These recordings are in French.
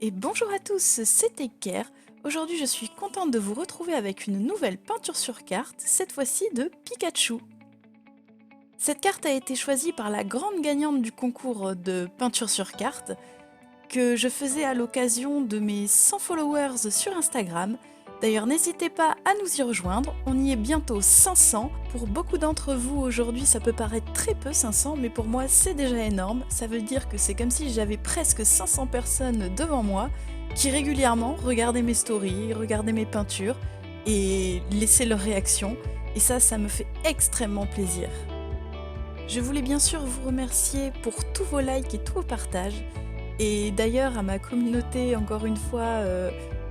Et bonjour à tous, c'est Eker. Aujourd'hui, je suis contente de vous retrouver avec une nouvelle peinture sur carte, cette fois-ci de Pikachu. Cette carte a été choisie par la grande gagnante du concours de peinture sur carte que je faisais à l'occasion de mes 100 followers sur Instagram. D'ailleurs, n'hésitez pas à nous y rejoindre, on y est bientôt 500. Pour beaucoup d'entre vous aujourd'hui, ça peut paraître très peu 500, mais pour moi c'est déjà énorme. Ça veut dire que c'est comme si j'avais presque 500 personnes devant moi qui régulièrement regardaient mes stories, regardaient mes peintures et laissaient leurs réactions. Et ça me fait extrêmement plaisir. Je voulais bien sûr vous remercier pour tous vos likes et tous vos partages. Et d'ailleurs à ma communauté, encore une fois,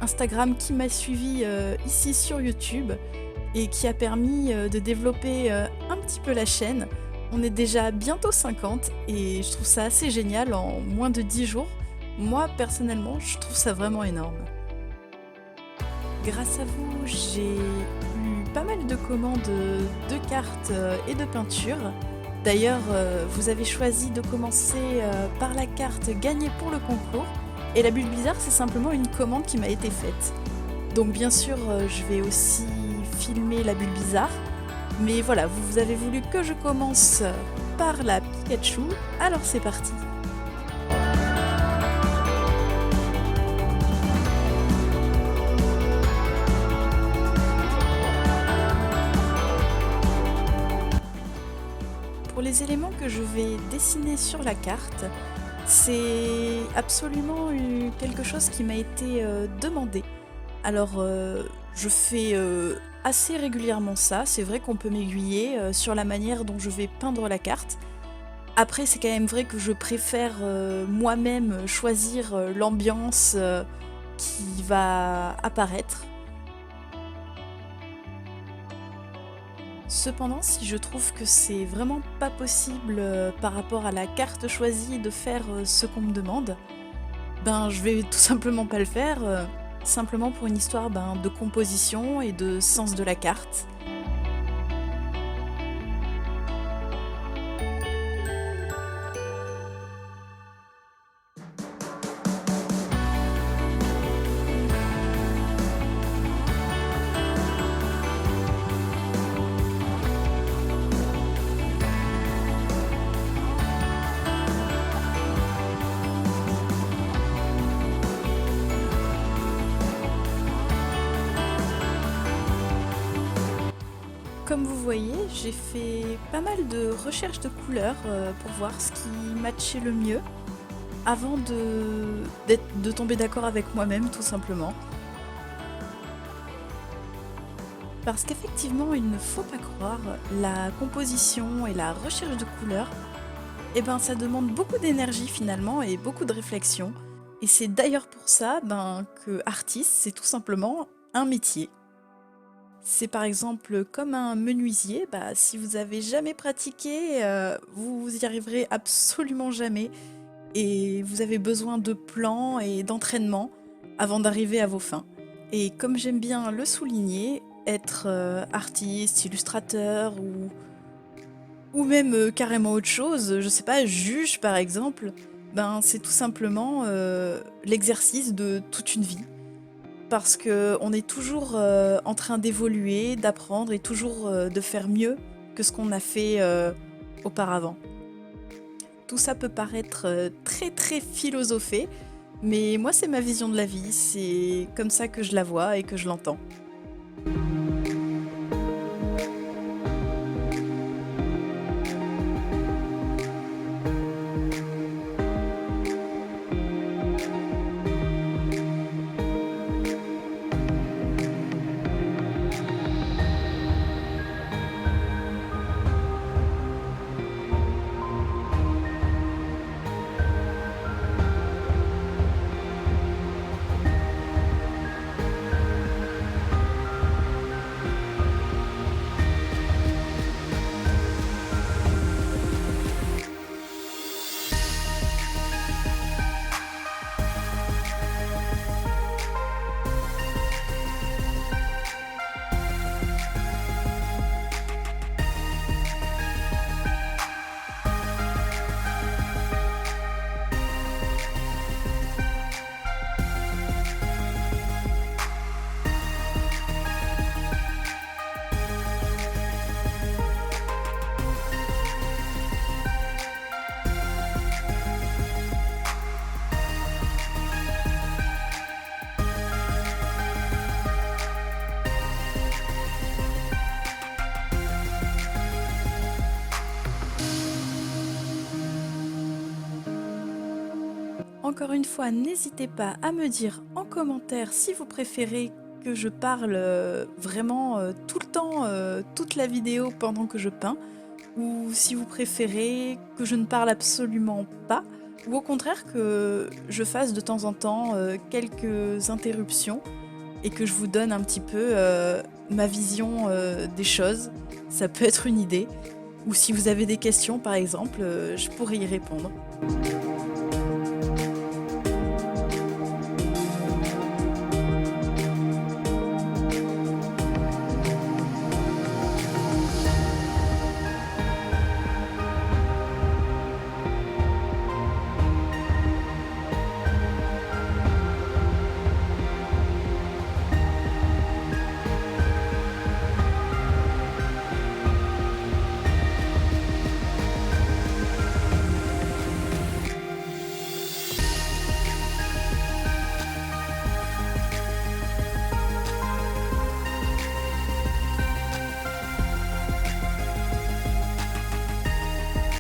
Instagram qui m'a suivi ici sur YouTube et qui a permis de développer un petit peu la chaîne. On est déjà bientôt 50 et je trouve ça assez génial en moins de 10 jours. Moi personnellement, je trouve ça vraiment énorme. Grâce à vous, j'ai eu pas mal de commandes de cartes et de peintures. D'ailleurs, vous avez choisi de commencer par la carte gagnée pour le concours. Et la bulle bizarre, c'est simplement une commande qui m'a été faite. Donc bien sûr, je vais aussi filmer la bulle bizarre. Mais voilà, vous avez voulu que je commence par la Pikachu, alors c'est parti. Pour les éléments que je vais dessiner sur la carte, c'est absolument quelque chose qui m'a été demandé. Alors, je fais assez régulièrement ça. C'est vrai qu'on peut m'aiguiller sur la manière dont je vais peindre la carte. Après, c'est quand même vrai que je préfère moi-même choisir l'ambiance qui va apparaître. Cependant, si je trouve que c'est vraiment pas possible par rapport à la carte choisie de faire ce qu'on me demande, ben je vais tout simplement pas le faire, simplement pour une histoire de composition et de sens de la carte. Comme vous voyez, j'ai fait pas mal de recherches de couleurs pour voir ce qui matchait le mieux avant de tomber d'accord avec moi-même tout simplement. Parce qu'effectivement, il ne faut pas croire, la composition et la recherche de couleurs, eh ben, ça demande beaucoup d'énergie finalement et beaucoup de réflexion. Et c'est d'ailleurs pour ça que artiste, c'est tout simplement un métier. C'est par exemple comme un menuisier, si vous avez jamais pratiqué, vous y arriverez absolument jamais et vous avez besoin de plans et d'entraînement avant d'arriver à vos fins. Et comme j'aime bien le souligner, être artiste, illustrateur ou même carrément autre chose, je sais pas, juge par exemple, c'est tout simplement l'exercice de toute une vie. Parce qu'on est toujours en train d'évoluer, d'apprendre et toujours de faire mieux que ce qu'on a fait auparavant. Tout ça peut paraître très très philosophé, mais moi c'est ma vision de la vie, c'est comme ça que je la vois et que je l'entends. Encore une fois, n'hésitez pas à me dire en commentaire si vous préférez que je parle vraiment tout le temps, toute la vidéo pendant que je peins, ou si vous préférez que je ne parle absolument pas, ou au contraire que je fasse de temps en temps quelques interruptions et que je vous donne un petit peu ma vision des choses. Ça peut être une idée. Ou si vous avez des questions par exemple, je pourrais y répondre.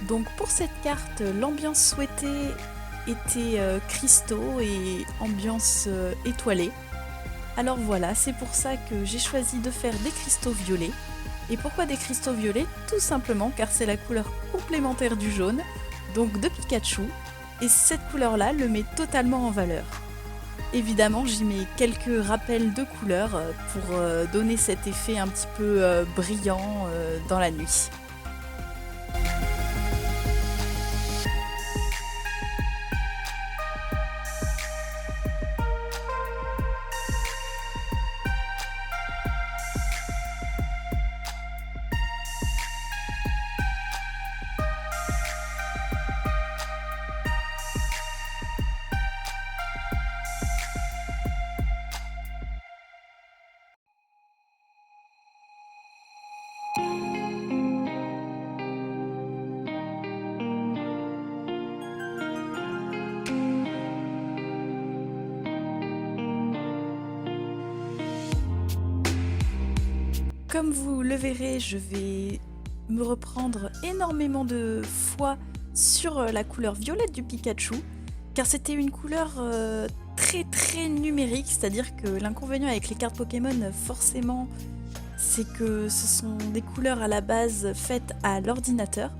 Donc pour cette carte, l'ambiance souhaitée était cristaux et ambiance étoilée. Alors voilà, c'est pour ça que j'ai choisi de faire des cristaux violets. Et pourquoi des cristaux violets? Tout simplement car c'est la couleur complémentaire du jaune, donc de Pikachu, et cette couleur-là le met totalement en valeur. Évidemment, j'y mets quelques rappels de couleurs pour donner cet effet un petit peu brillant dans la nuit. Comme vous le verrez, je vais me reprendre énormément de fois sur la couleur violette du Pikachu, car c'était une couleur très numérique, c'est-à-dire que l'inconvénient avec les cartes Pokémon, forcément, c'est que ce sont des couleurs à la base faites à l'ordinateur,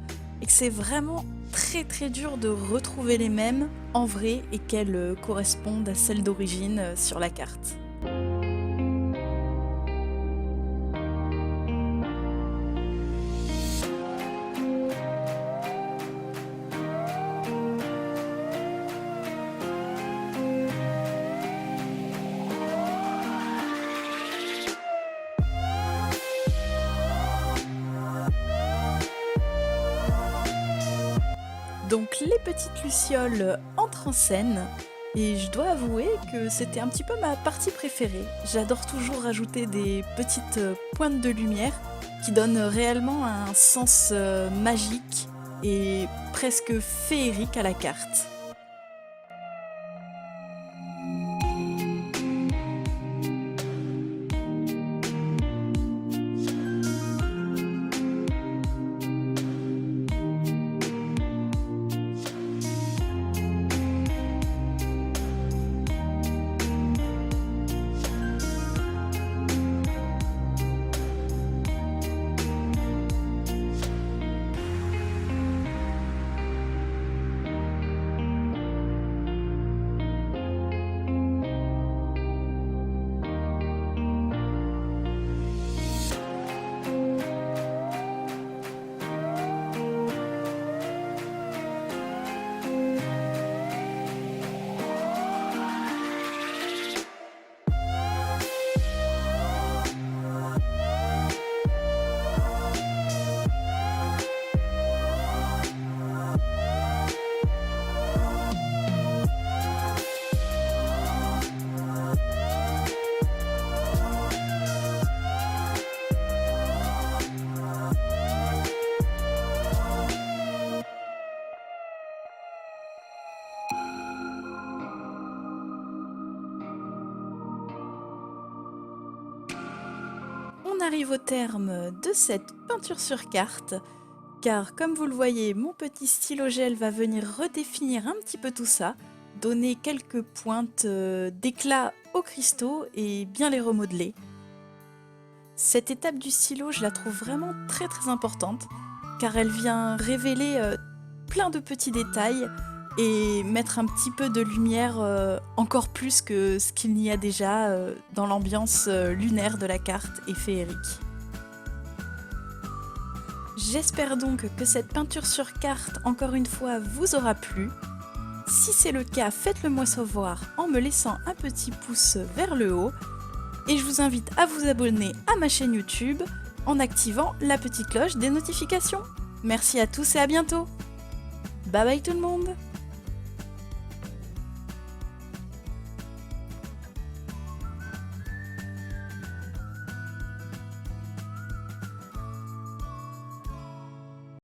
et que c'est vraiment très dur de retrouver les mêmes en vrai et qu'elles correspondent à celles d'origine sur la carte. Donc les petites lucioles entrent en scène et je dois avouer que c'était un petit peu ma partie préférée. J'adore toujours rajouter des petites pointes de lumière qui donnent réellement un sens magique et presque féerique à la carte. On arrive au terme de cette peinture sur carte, car comme vous le voyez, mon petit stylo gel va venir redéfinir un petit peu tout ça. donner quelques pointes d'éclat aux cristaux et bien les remodeler. Cette étape du stylo, je la trouve vraiment très très importante car elle vient révéler plein de petits détails et mettre un petit peu de lumière encore plus que ce qu'il n'y a déjà dans l'ambiance lunaire de la carte et féerique. J'espère donc que cette peinture sur carte, encore une fois, vous aura plu. Si c'est le cas, faites-le moi savoir en me laissant un petit pouce vers le haut. Et je vous invite à vous abonner à ma chaîne YouTube en activant la petite cloche des notifications. Merci à tous et à bientôt. Bye bye tout le monde!